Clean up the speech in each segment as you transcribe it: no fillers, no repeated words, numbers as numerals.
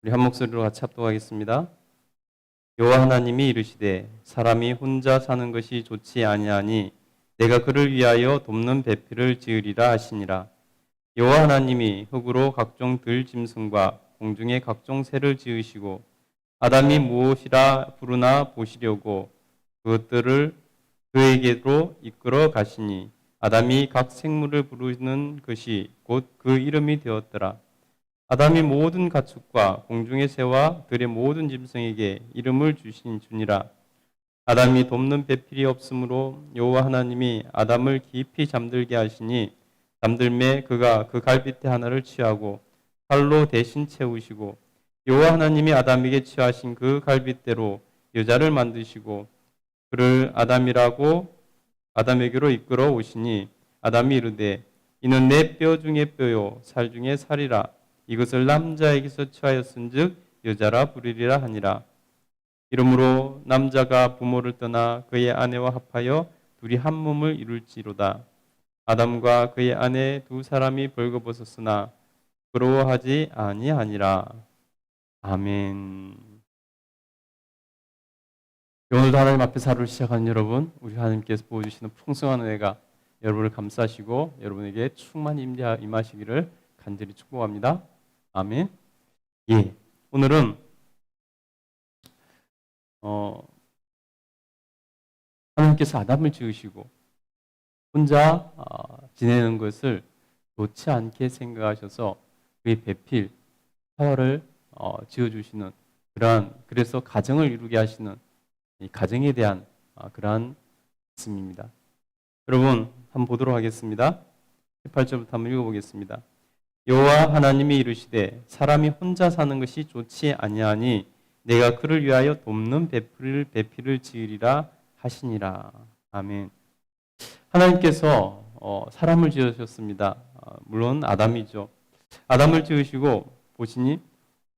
우리 한 목소리로 같이 합독하겠습니다. 여호와 하나님이 이르시되 사람이 혼자 사는 것이 좋지 아니하니 내가 그를 위하여 돕는 배필을 지으리라 하시니라. 여호와 하나님이 흙으로 각종 들짐승과 공중의 각종 새를 지으시고 아담이 무엇이라 부르나 보시려고 그것들을 그에게로 이끌어 가시니 아담이 각 생물을 부르는 것이 곧 그 이름이 되었더라. 아담이 모든 가축과 공중의 새와 들의 모든 짐승에게 이름을 주신 주니라. 아담이 돕는 배필이 없으므로 여호와 하나님이 아담을 깊이 잠들게 하시니 잠들매 그가 그 갈빗대 하나를 취하고 칼로 대신 채우시고 여호와 하나님이 아담에게 취하신 그 갈빗대로 여자를 만드시고 그를 아담에게로 이끌어 오시니 아담이 이르되 이는 내 뼈 중에 뼈요 살 중에 살이라. 이것을 남자에게서 취하였은즉 여자라 부르리라 하니라. 이러므로 남자가 부모를 떠나 그의 아내와 합하여 둘이 한 몸을 이룰지로다. 아담과 그의 아내 두 사람이 벌거벗었으나 부러워하지 아니하니라. 아멘. 오늘도 하나님 앞에서 하루를 시작하는 여러분, 우리 하나님께서 보여주시는 풍성한 은혜가 여러분을 감싸시고 여러분에게 충만히 임하시기를 간절히 축복합니다. 아멘. 예, 오늘은 하나님께서 아담을 지으시고 혼자 지내는 것을 좋지 않게 생각하셔서 그의 배필 하와를 지어주시는 그래서 가정을 이루게 하시는 이 가정에 대한 그러한 말씀입니다. 여러분 한번 보도록 하겠습니다. 18절부터 한번 읽어보겠습니다. 여호와 하나님이 이르시되 사람이 혼자 사는 것이 좋지 아니하니 내가 그를 위하여 돕는 배필을 지으리라 하시니라. 아멘. 하나님께서 사람을 지으셨습니다. 물론 아담이죠. 아담을 지으시고 보시니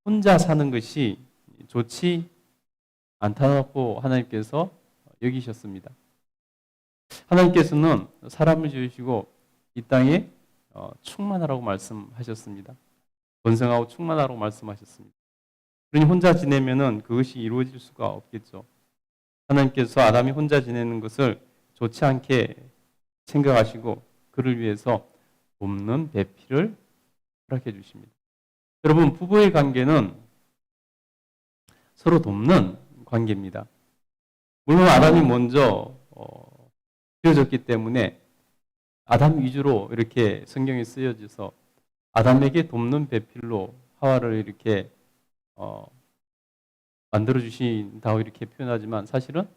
혼자 사는 것이 좋지 않다고 하나님께서 여기셨습니다. 하나님께서는 사람을 지으시고 이 땅에 충만하라고 말씀하셨습니다. 번성하고 충만하라고 말씀하셨습니다. 그러니 혼자 지내면은 그것이 이루어질 수가 없겠죠. 하나님께서 아담이 혼자 지내는 것을 좋지 않게 생각하시고 그를 위해서 돕는 배필을 허락해 주십니다. 여러분, 부부의 관계는 서로 돕는 관계입니다. 물론 아담이 먼저 지어졌기 때문에 아담 위주로 이렇게 성경이 쓰여져서 아담에게 돕는 배필로 하와를 이렇게 만들어 주신다고 이렇게 표현하지만 사실은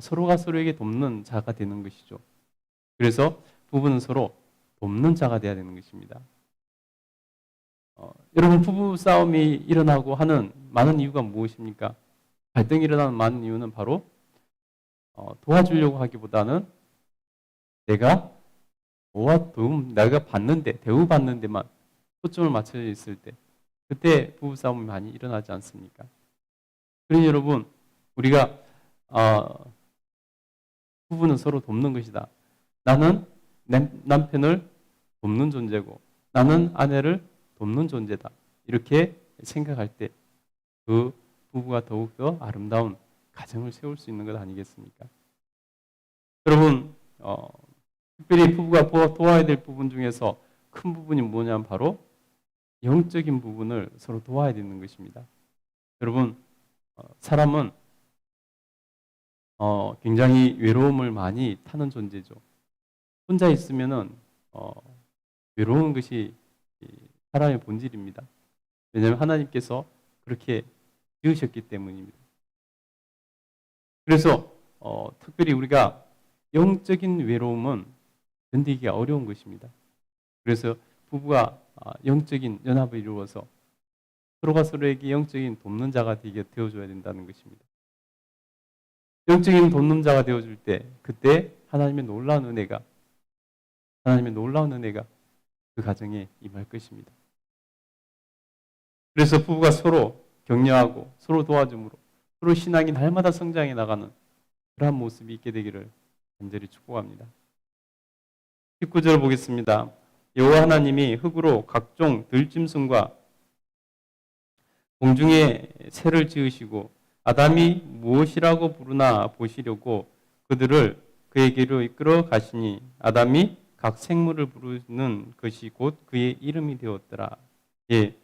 서로가 서로에게 돕는 자가 되는 것이죠. 그래서 부부는 서로 돕는 자가 되어야 되는 것입니다. 여러분, 부부 싸움이 일어나고 하는 많은 이유가 무엇입니까? 갈등이 일어나는 많은 이유는 바로 도와주려고 하기보다는 내가 대우받는 데만 초점을 맞춰져 있을 때 그때 부부싸움이 많이 일어나지 않습니까? 그러니 여러분, 우리가 부부는 서로 돕는 것이다. 나는 내 남편을 돕는 존재고 나는 아내를 돕는 존재다. 이렇게 생각할 때 그 부부가 더욱더 아름다운 가정을 세울 수 있는 것 아니겠습니까? 여러분, 특별히 부부가 도와야 될 부분 중에서 큰 부분이 뭐냐면 바로 영적인 부분을 서로 도와야 되는 것입니다. 여러분, 사람은 굉장히 외로움을 많이 타는 존재죠. 혼자 있으면은 외로운 것이 사람의 본질입니다. 왜냐하면 하나님께서 그렇게 지으셨기 때문입니다. 그래서 특별히 우리가 영적인 외로움은 견디기가 어려운 것입니다. 그래서 부부가 영적인 연합을 이루어서 서로가 서로에게 영적인 돕는 자가 되어줘야 된다는 것입니다. 영적인 돕는 자가 되어줄 때 그때 하나님의 놀라운 은혜가 그 가정에 임할 것입니다. 그래서 부부가 서로 격려하고 서로 도와줌으로 서로 신앙이 날마다 성장해 나가는 그러한 모습이 있게 되기를 간절히 축복합니다. 19절 보겠습니다. 여호와 하나님이 흙으로 각종 들짐승과 공중에 새를 지으시고 아담이 무엇이라고 부르나 보시려고 그들을 그에게로 이끌어 가시니 아담이 각 생물을 부르는 것이 곧 그의 이름이 되었더라. 예,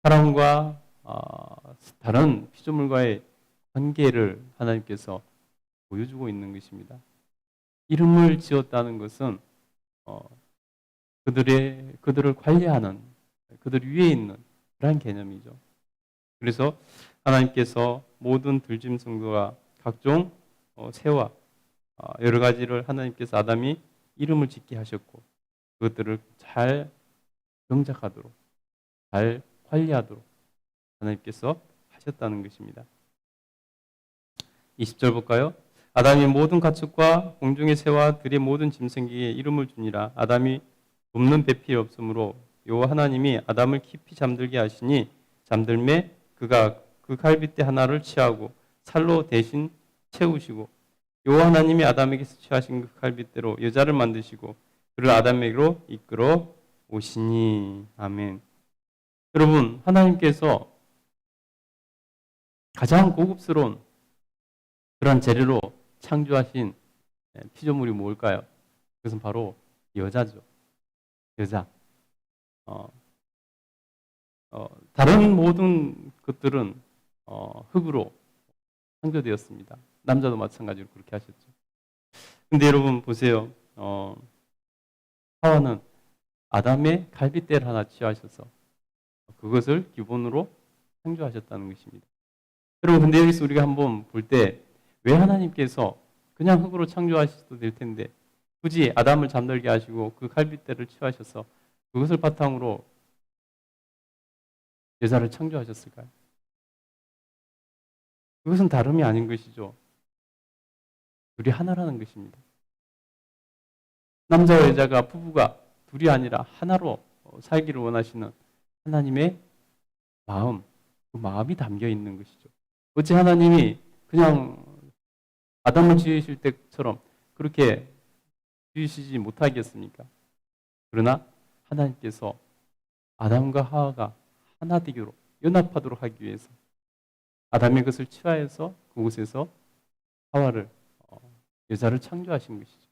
사람과 다른 피조물과의 관계를 하나님께서 보여주고 있는 것입니다. 이름을 지었다는 것은 어, 그들을 관리하는, 그들 위에 있는 그러한 개념이죠. 그래서 하나님께서 모든 들짐승과 각종 새와 여러 가지를 하나님께서 아담이 이름을 짓게 하셨고 그것들을 잘 경작하도록, 잘 관리하도록 하나님께서 하셨다는 것입니다. 20절 볼까요? 아담이 모든 가축과 공중의 새와 들의 모든 짐승에게 이름을 주니라. 아담이 돕는 배필이 없으므로 여호와 하나님이 아담을 깊이 잠들게 하시니 잠들매 그가 그 갈빗대 하나를 취하고 살로 대신 채우시고 여호와 하나님이 아담에게서 취하신 그 갈빗대로 여자를 만드시고 그를 아담에게로 이끌어 오시니. 아멘. 여러분, 하나님께서 가장 고급스러운 그런 재료로 창조하신 피조물이 뭘까요? 그것은 바로 여자죠. 여자. 다른 모든 것들은 흙으로 창조되었습니다. 남자도 마찬가지로 그렇게 하셨죠. 근데 여러분 보세요. 하와는 아담의 갈빗대를 하나 취하셔서 그것을 기본으로 창조하셨다는 것입니다. 여러분 근데 여기서 우리가 한번 볼 때 왜 하나님께서 그냥 흙으로 창조하셔도 될 텐데 굳이 아담을 잠들게 하시고 그 갈빗대를 취하셔서 그것을 바탕으로 여자를 창조하셨을까요? 그것은 다름이 아닌 것이죠. 둘이 하나라는 것입니다. 남자와 여자가 부부가 둘이 아니라 하나로 살기를 원하시는 하나님의 마음, 그 마음이 담겨 있는 것이죠. 어찌 하나님이 그냥 아담을 지으실 때처럼 그렇게 지으시지 못하겠습니까? 그러나 하나님께서 아담과 하와가 하나 되기로 연합하도록 하기 위해서 아담의 것을 취하여서 그곳에서 하와를 여자를 창조하신 것이죠.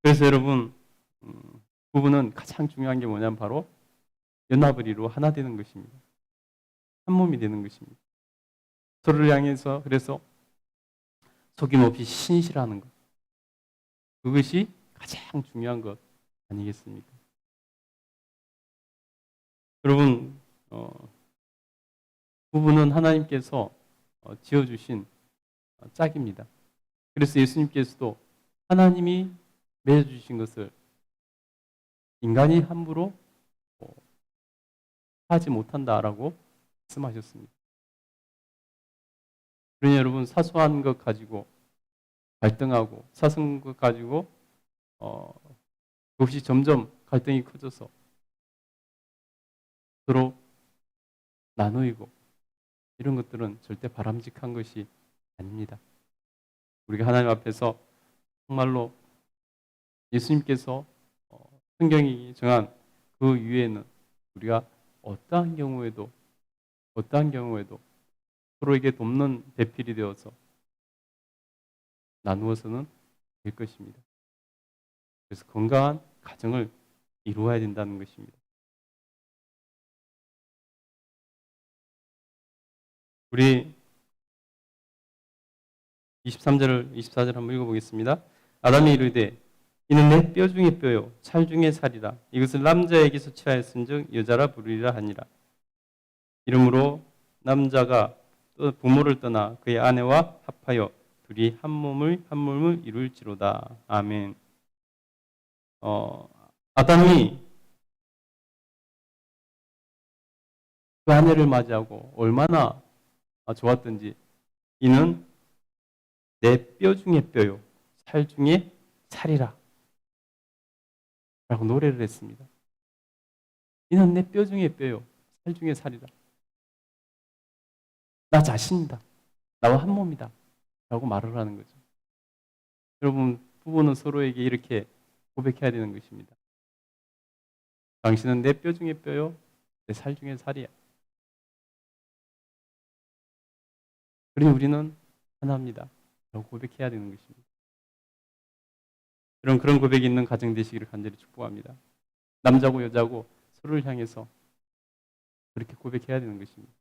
그래서 여러분 부부는 가장 중요한 게 뭐냐면 바로 연합을 이루어 하나 되는 것입니다. 한 몸이 되는 것입니다. 서로를 향해서 그래서 속임없이 신실하는 것. 그것이 가장 중요한 것 아니겠습니까? 여러분 부부는 하나님께서 지어주신 짝입니다. 그래서 예수님께서도 하나님이 맺어주신 것을 인간이 함부로 하지 못한다라고 말씀하셨습니다. 그러니 여러분 사소한 것 가지고 갈등하고 사소한 것 가지고 그것이 점점 갈등이 커져서 서로 나누이고 이런 것들은 절대 바람직한 것이 아닙니다. 우리가 하나님 앞에서 정말로 예수님께서 성경이 정한 그 위에는 우리가 어떠한 경우에도 서로에게 돕는 배필이 되어서 나누어서는 될 것입니다. 그래서 건강한 가정을 이루어야 된다는 것입니다. 우리 24절 한번 읽어보겠습니다. 아담이 이르되 이는 내 뼈 중에 뼈요 살 중에 살이라. 이것을 남자에게서 취하였은즉 여자라 부르리라 하니라. 이러므로 남자가 부모를 떠나 그의 아내와 합하여 둘이 한 몸을 이룰지로다. 아멘. 아담이 그 아내를 맞이하고 얼마나 좋았던지 이는 내 뼈 중에 뼈요 살 중에 살이라 라고 노래를 했습니다. 이는 내 뼈 중에 뼈요 살 중에 살이라. 나 자신이다. 나와 한 몸이다. 라고 말을 하는 거죠. 여러분 부부는 서로에게 이렇게 고백해야 되는 것입니다. 당신은 내 뼈 중에 뼈요 내 살 중에 살이야. 그러니 우리는 하나입니다. 라고 고백해야 되는 것입니다. 그런 고백이 있는 가정 되시기를 간절히 축복합니다. 남자고 여자고 서로를 향해서 그렇게 고백해야 되는 것입니다.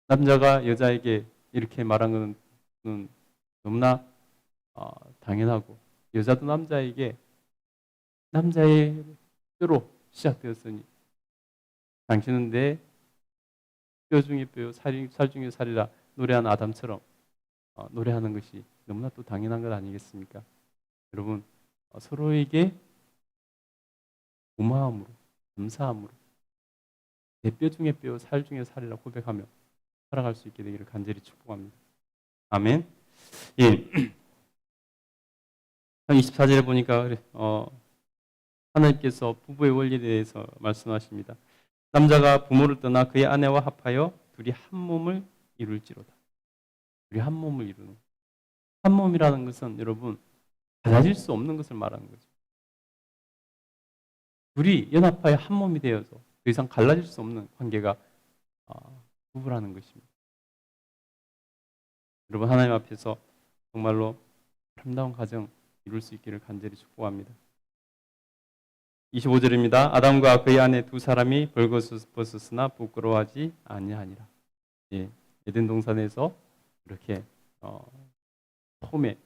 남자가 여자에게 이렇게 말한 것은 너무나 당연하고, 여자도 남자에게 남자의 뼈로 시작되었으니 당신은 내 뼈 중에 뼈, 살 중에 살이라 노래한 아담처럼 노래하는 것이 너무나 또 당연한 것 아니겠습니까? 여러분, 서로에게 고마움으로, 감사함으로 내 뼈 중에 뼈, 살 중에 살이라 고백하며 살아갈 수 있게 되기를 간절히 축복합니다. 아멘. 예. 24절에 보니까 하나님께서 부부의 원리에 대해서 말씀하십니다. 남자가 부모를 떠나 그의 아내와 합하여 둘이 한 몸을 이룰지로다. 둘이 한 몸을 이루는. 한 몸이라는 것은 여러분 달라질 수 없는 것을 말하는 거죠. 둘이 연합하여 한 몸이 되어서 더 이상 갈라질 수 없는 관계가 부부라는 것입니다. 여러분, 하나님 앞에서 정말로 아름다운 가정 이룰 수 있기를 간절히 축복합니다. 25절입니다. 아담과 그의 아내 두 사람이 벌거벗었으나 부끄러워하지 아니하니라. 예, 에덴 동산에서 이렇게 처음에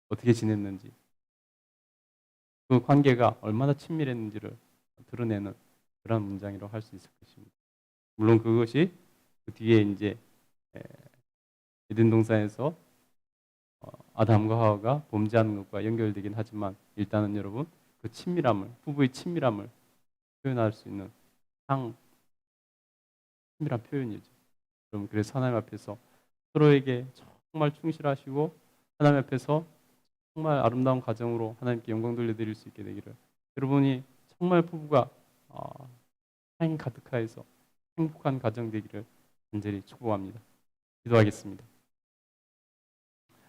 어떻게 지냈는지, 그 관계가 얼마나 친밀했는지를 드러내는 그런 문장이라고 할 수 있을 것입니다. 물론 그것이 그 뒤에 이제 에덴 동산에서 아담과 하와가 범죄하는 것과 연결되긴 하지만, 일단은 여러분 그 친밀함을, 부부의 친밀함을 표현할 수 있는 친밀한 표현이죠. 여러분, 그래서 하나님 앞에서 서로에게 정말 충실하시고 하나님 앞에서 정말 아름다운 가정으로 하나님께 영광 돌려드릴 수 있게 되기를, 여러분이 정말 부부가 사랑이 가득하여서 행복한 가정 되기를 간절히 축복합니다. 기도하겠습니다.